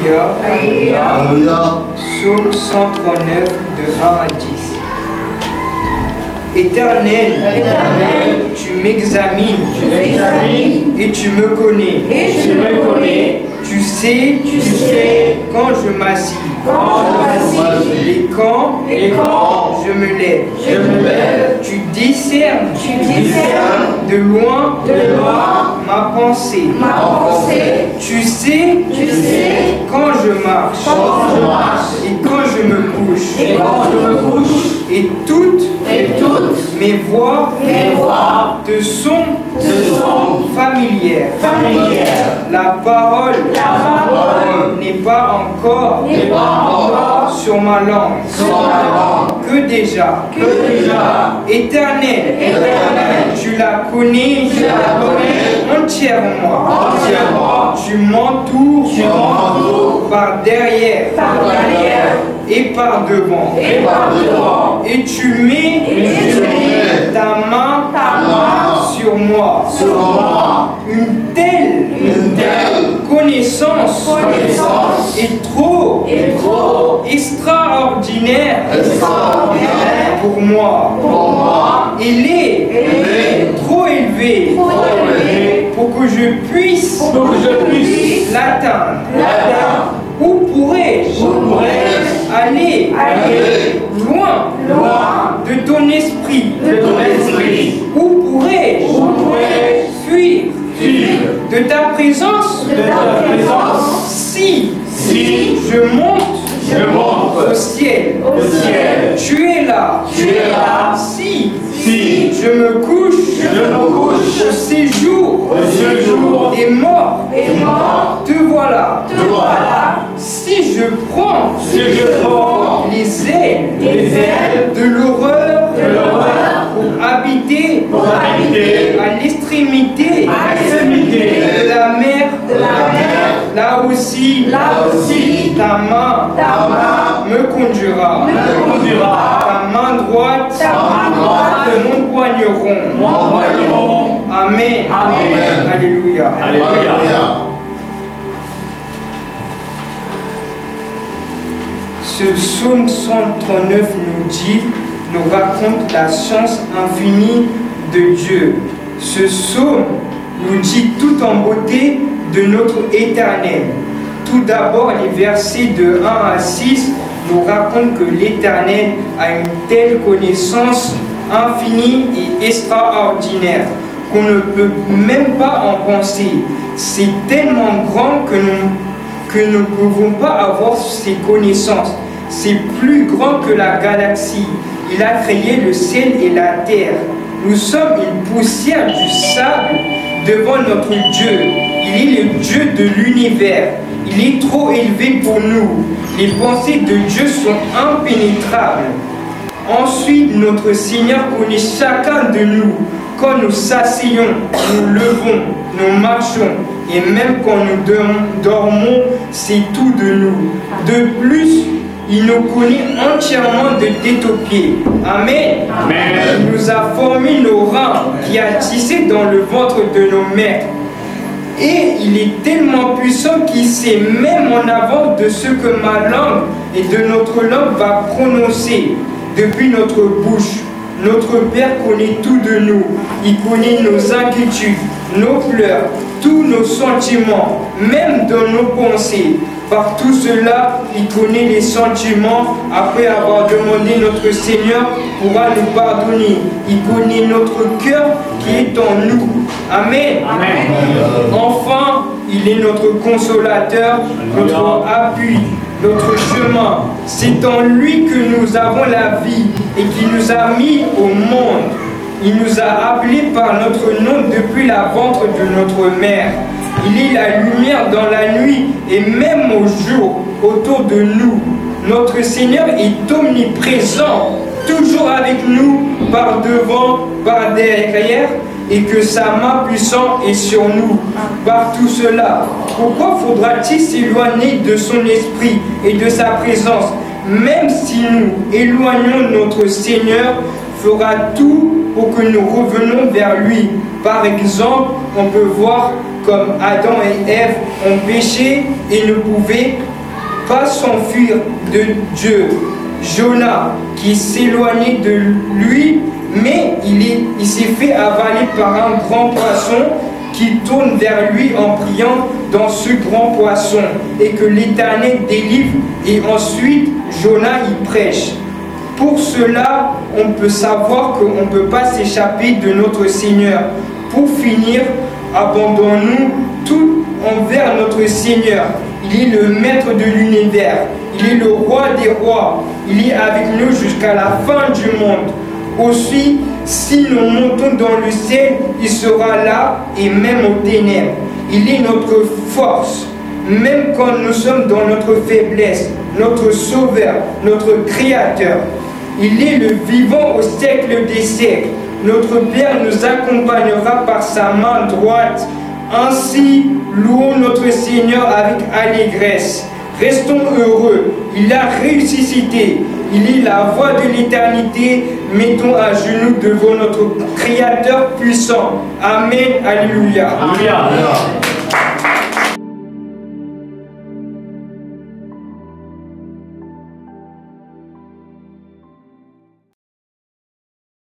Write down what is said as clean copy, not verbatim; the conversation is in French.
Alléluia. Alléluia. Psaume 139 de 1 à 10. Éternel, tu m'examines et tu me connais. Tu sais quand je m'assis et quand je me lève. Tu discernes de loin ma pensée. Tu sais quand je marche et quand je me couche. Et toutes mes voix te sont familières. La parole n'est pas encore sur ma langue. Que déjà, Éternel, tu la connais entièrement. Tu m'entoures par derrière et par devant. Et tu mets ta main sur moi. Une telle connaissance est trop extraordinaire pour moi. Il est trop élevé pour que je puisse l'atteindre. Où pourrais-je aller loin de ton esprit? Où pourrais-je fuir de ta présence? Si je monte au ciel, tu es là. Si je me couche au séjour et mort, te voilà. Si je prends les ailes de l'horreur pour habiter à l'extrémité de la mer, là aussi ta main me conduira. Ta main droite de mon poigneron. Amen. Alléluia. Ce psaume 139 nous raconte la science infinie de Dieu. Ce psaume nous dit tout en beauté de notre Éternel. Tout d'abord, les versets de 1 à 6 nous racontent que l'Éternel a une telle connaissance infinie et extraordinaire qu'on ne peut même pas en penser. C'est tellement grand que nous ne pouvons pas avoir ces connaissances. C'est plus grand que la galaxie. Il a créé le ciel et la terre. Nous sommes une poussière du sable devant notre Dieu. Il est le Dieu de l'univers. Il est trop élevé pour nous. Les pensées de Dieu sont impénétrables. Ensuite, notre Seigneur connaît chacun de nous. Quand nous s'asseyons, nous levons, nous marchons, et même quand nous dormons, c'est tout de nous. De plus, il nous connaît entièrement de tête aux pieds. Amen. Il nous a formé nos reins, qui a tissé dans le ventre de nos mères. Et il est tellement puissant qu'il sait même en avance de ce que ma langue et de notre langue va prononcer depuis notre bouche. Notre Père connaît tout de nous. Il connaît nos inquiétudes, nos pleurs, tous nos sentiments, même dans nos pensées. Par tout cela, il connaît les sentiments. Après avoir demandé, notre Seigneur pourra nous pardonner. Il connaît notre cœur qui est en nous. Amen. Enfin, il est notre consolateur, notre appui, notre chemin. C'est en lui que nous avons la vie et qui nous a mis au monde. Il nous a appelés par notre nom depuis la ventre de notre mère. Il est la lumière dans la nuit et même au jour autour de nous. Notre Seigneur est omniprésent, toujours avec nous, par devant, par derrière, et que sa main puissante est sur nous. Par tout cela, pourquoi faudra-t-il s'éloigner de son esprit et de sa présence? Même si nous éloignons notre Seigneur, fera tout pour que nous revenons vers lui. Par exemple, on peut voir comme Adam et Ève ont péché et ne pouvaient pas s'enfuir de Dieu. Jonas, qui s'éloignait de lui, mais il s'est fait avaler par un grand poisson qui tourne vers lui en priant dans ce grand poisson, et que l'Éternel délivre, et ensuite Jonas y prêche. Pour cela, on peut savoir qu'on ne peut pas s'échapper de notre Seigneur. Pour finir, abandonnons-nous tout envers notre Seigneur. Il est le maître de l'univers, il est le roi des rois, il est avec nous jusqu'à la fin du monde. Aussi, si nous montons dans le ciel, il sera là, et même aux ténèbres. Il est notre force, même quand nous sommes dans notre faiblesse, notre sauveur, notre créateur. Il est le vivant au siècle des siècles. Notre Père nous accompagnera par sa main droite. Ainsi, louons notre Seigneur avec allégresse. Restons heureux, il a ressuscité, il est la voix de l'éternité. Mettons à genoux devant notre Créateur puissant. Amen, alléluia. Alléluia.